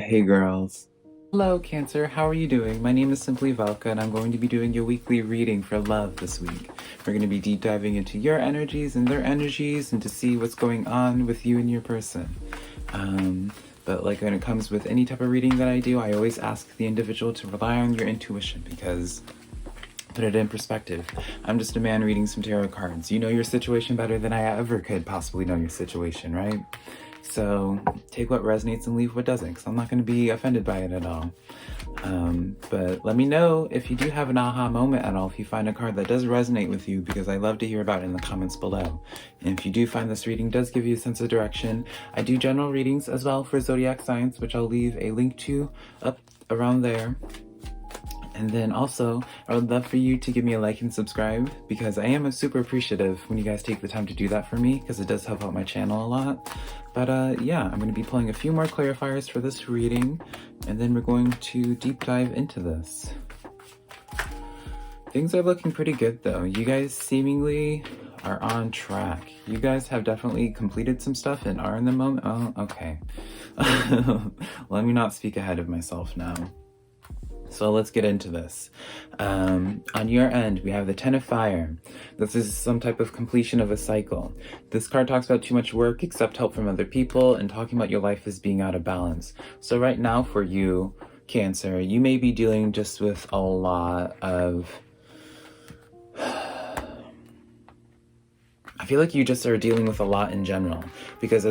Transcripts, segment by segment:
Hey girls. Hello Cancer, how are you doing? My name is SimplyVelca and I'm going to be doing your weekly reading for love this week. We're going to be deep diving into your energies and their energies and to see what's going on with you and your person. But like when it comes with any type of reading that I do, I always ask the individual to rely on your intuition because put it in perspective. I'm just a man reading some tarot cards. You know your situation better than I ever could possibly know your situation, right? So take what resonates and leave what doesn't, because I'm not going to be offended by it at all. But let me know if you do have an aha moment at all, if you find a card that does resonate with you, because I love to hear about it in the comments below. And if you do find this reading does give you a sense of direction, I do general readings as well for zodiac signs, which I'll leave a link to up around there. And then also, I would love for you to give me a like and subscribe because I am super appreciative when you guys take the time to do that for me because it does help out my channel a lot. But yeah, I'm going to be pulling a few more clarifiers for this reading and then we're going to deep dive into this. Things are looking pretty good though. You guys seemingly are on track. You guys have definitely completed some stuff and are in the moment. Oh, okay. Let me not speak ahead of myself now. So let's get into this. On your end, we have the Ten of Fire. This is some type of completion of a cycle. This card talks about too much work, accept help from other people, and talking about your life as being out of balance. So right now for you, Cancer, you may be dealing just with a lot of... I feel like you just are dealing with a lot in general because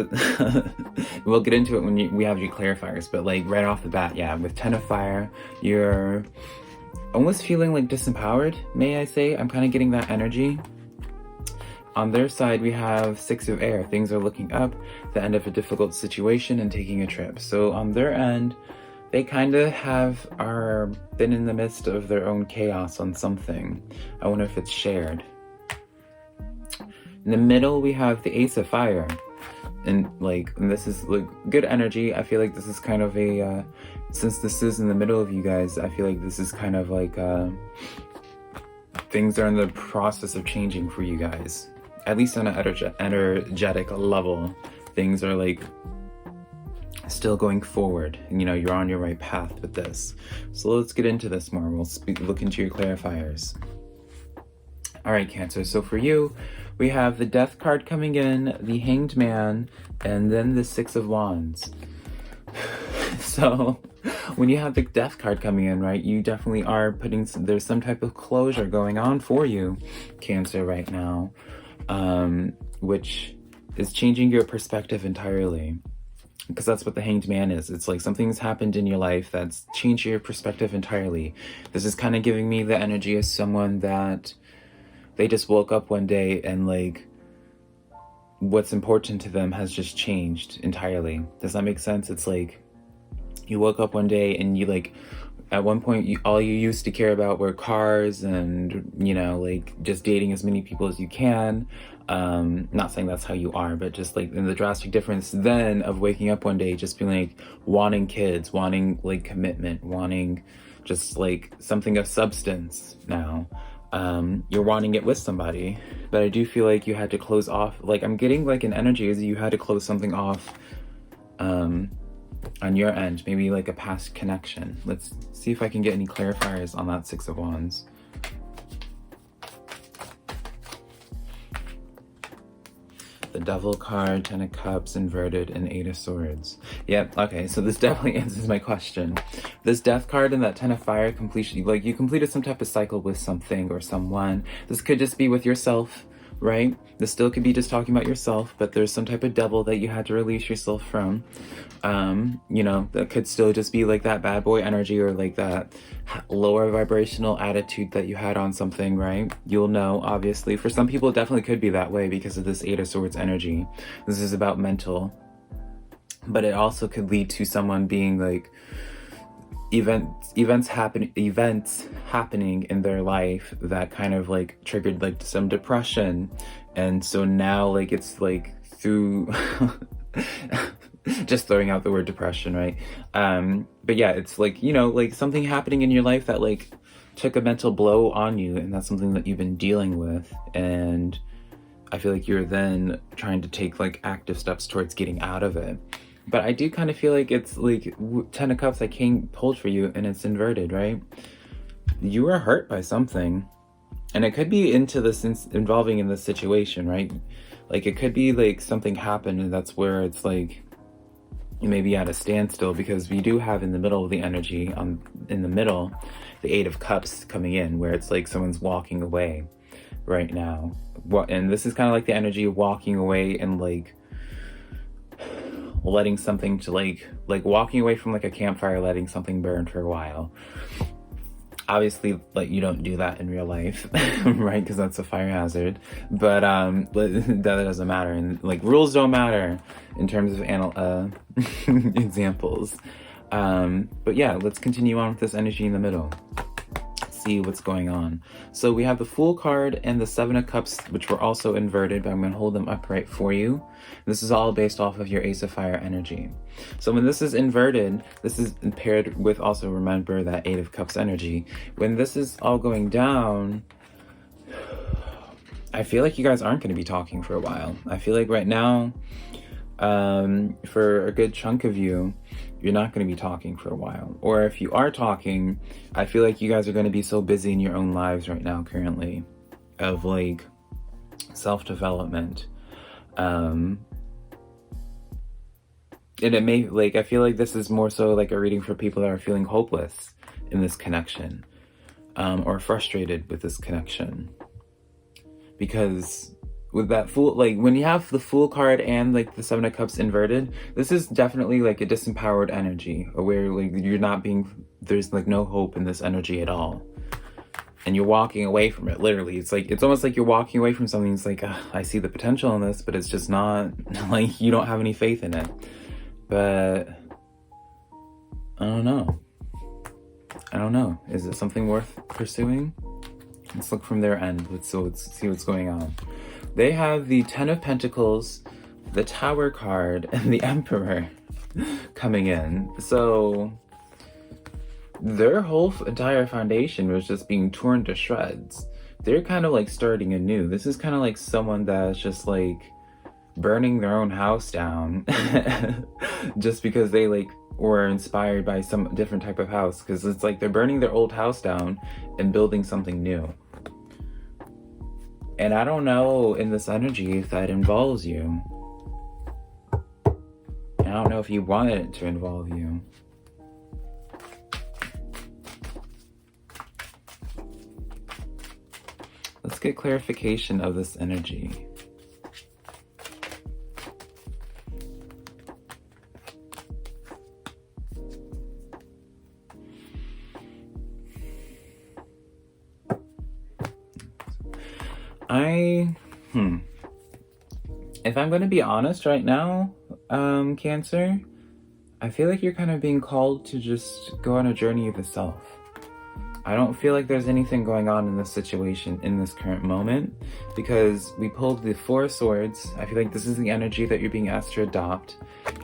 we'll get into it when we have your clarifiers, but like right off the bat, yeah, with Ten of Fire, you're almost feeling like disempowered, may I say. I'm kind of getting that energy. On their side, we have Six of Air. Things are looking up, the end of a difficult situation and taking a trip. So on their end, they kind of are been in the midst of their own chaos on something. I wonder if it's shared. In the middle, we have the Ace of Fire. And this is like good energy. I feel like this is kind of a, since this is in the middle of you guys, I feel like this is kind of like, things are in the process of changing for you guys. At least on an energetic level, things are like still going forward. And, you know, you're on your right path with this. So let's get into this more. We'll look into your clarifiers. All right, Cancer. So for you, we have the Death card coming in, the Hanged Man, and then the Six of Wands. So when you have the Death card coming in, right, you definitely are there's some type of closure going on for you, Cancer, right now, which is changing your perspective entirely. Because that's what the Hanged Man is. It's like something's happened in your life that's changed your perspective entirely. This is kind of giving me the energy of someone that they just woke up one day and like what's important to them has just changed entirely. Does that make sense? It's like you woke up one day and you like at one point all you used to care about were cars and, you know, like just dating as many people as you can. Not saying that's how you are, but just like in the drastic difference then of waking up one day just being like wanting kids, wanting like commitment, wanting just like something of substance now. You're wanting it with somebody, but I do feel like you had to close off, like I'm getting like an energy as you had to close something off on your end, maybe like a past connection. Let's see if I can get any clarifiers on that Six of Wands. The Devil card, Ten of Cups, inverted, and Eight of Swords. Yep, okay, so this definitely answers my question. This Death card and that Ten of Fire completion, like you completed some type of cycle with something or someone. This could just be with yourself, right? This still could be just talking about yourself, but there's some type of devil that you had to release yourself from. You know, that could still just be like that bad boy energy or like that lower vibrational attitude that you had on something, right? You'll know, obviously. For some people, it definitely could be that way because of this Eight of Swords energy. This is about mental. But it also could lead to someone being like, events happening in their life that kind of like triggered like some depression. And so now like it's like through... just throwing out the word depression, right? But yeah, it's like, you know, like something happening in your life that like took a mental blow on you, and that's something that you've been dealing with. And I feel like you're then trying to take like active steps towards getting out of it. But I do kind of feel like it's like 10 of Cups I came pulled for you, and it's inverted, right? You were hurt by something, and it could be into this involving in this situation, right? Like it could be like something happened, and that's where it's like you may be at a standstill, because we do have in the middle of the energy, in the middle, the Eight of Cups coming in, where it's like someone's walking away right now. And this is kind of like the energy of walking away and like letting something to like walking away from like a campfire, letting something burn for a while. Obviously, like, you don't do that in real life, right? Because that's a fire hazard. But that doesn't matter, and like rules don't matter in terms of examples. But yeah, let's continue on with this energy in the middle. See what's going on. So we have the Fool card and the Seven of Cups, which were also inverted, but I'm going to hold them upright for you. This is all based off of your Ace of Fire energy. So when this is inverted, this is paired with, also remember that Eight of Cups energy. When this is all going down, I feel like you guys aren't going to be talking for a while. I feel like right now, for a good chunk of you, you're not going to be talking for a while. Or if you are talking, I feel like you guys are going to be so busy in your own lives right now currently, of like self-development. And it may, like, I feel like this is more so like a reading for people that are feeling hopeless in this connection, or frustrated with this connection. Because with that Fool, like when you have the Fool card and like the Seven of Cups inverted, this is definitely like a disempowered energy, where like you're not being, there's like no hope in this energy at all, and you're walking away from it. Literally, it's like, it's almost like you're walking away from something. It's like, I see the potential in this, but it's just not, like, you don't have any faith in it. But I don't know, is it something worth pursuing? Let's look from their end. Let's see what's going on. They have the Ten of Pentacles, the Tower card, and the Emperor coming in. So their whole entire foundation was just being torn to shreds. They're kind of like starting anew. This is kind of like someone that's just like burning their own house down just because they like were inspired by some different type of house. Because it's like they're burning their old house down and building something new. And I don't know in this energy if that involves you. I don't know if you want it to involve you. Let's get clarification of this energy. If I'm going to be honest right now, Cancer, I feel like you're kind of being called to just go on a journey of the self. I don't feel like there's anything going on in this situation in this current moment, because we pulled the Four of Swords. I feel like this is the energy that you're being asked to adopt.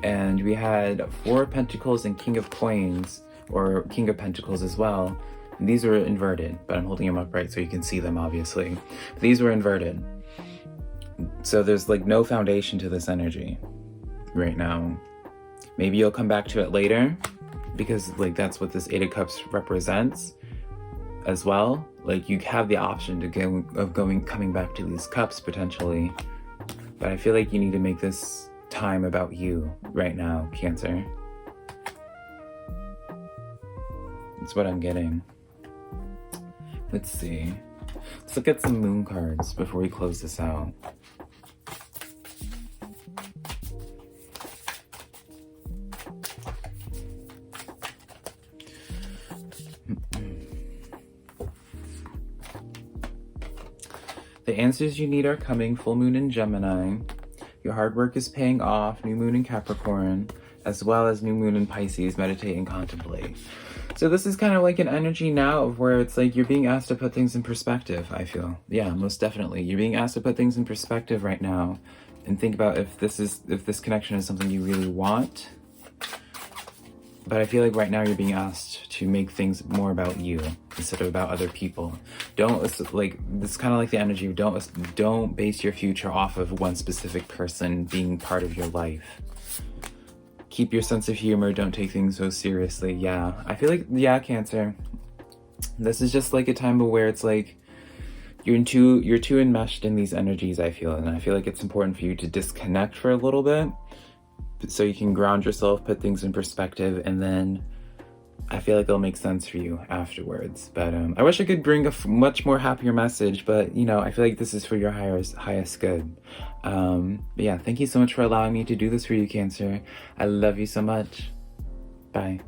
And we had Four of Pentacles and King of Coins, or King of Pentacles as well. And these were inverted, but I'm holding them upright so you can see them, obviously. But these were inverted. So there's like no foundation to this energy right now. Maybe you'll come back to it later, because like that's what this Eight of Cups represents as well. Like you have the option to coming back to these cups potentially. But I feel like you need to make this time about you right now, Cancer. That's what I'm getting. Let's see. Let's look at some moon cards before we close this out. The answers you need are coming. Full moon in Gemini. Your hard work is paying off. New moon in Capricorn, as well as new moon in Pisces. Meditate and contemplate. So this is kind of like an energy now of where it's like you're being asked to put things in perspective, I feel. Yeah, most definitely. You're being asked to put things in perspective right now and think about if this connection is something you really want. But I feel like right now you're being asked to make things more about you instead of about other people. Don't, like, this is kind of like the energy of don't base your future off of one specific person being part of your life. keep your sense of humor. Don't take things so seriously. Yeah, I feel like, yeah, Cancer, this is just like a time where it's like you're too enmeshed in these energies, I feel. And I feel like it's important for you to disconnect for a little bit so you can ground yourself, put things in perspective, and then I feel like they'll make sense for you afterwards. But I wish I could bring a much more happier message, but you know, I feel like this is for your highest good. But yeah, thank you so much for allowing me to do this for you, Cancer. I love you so much. Bye.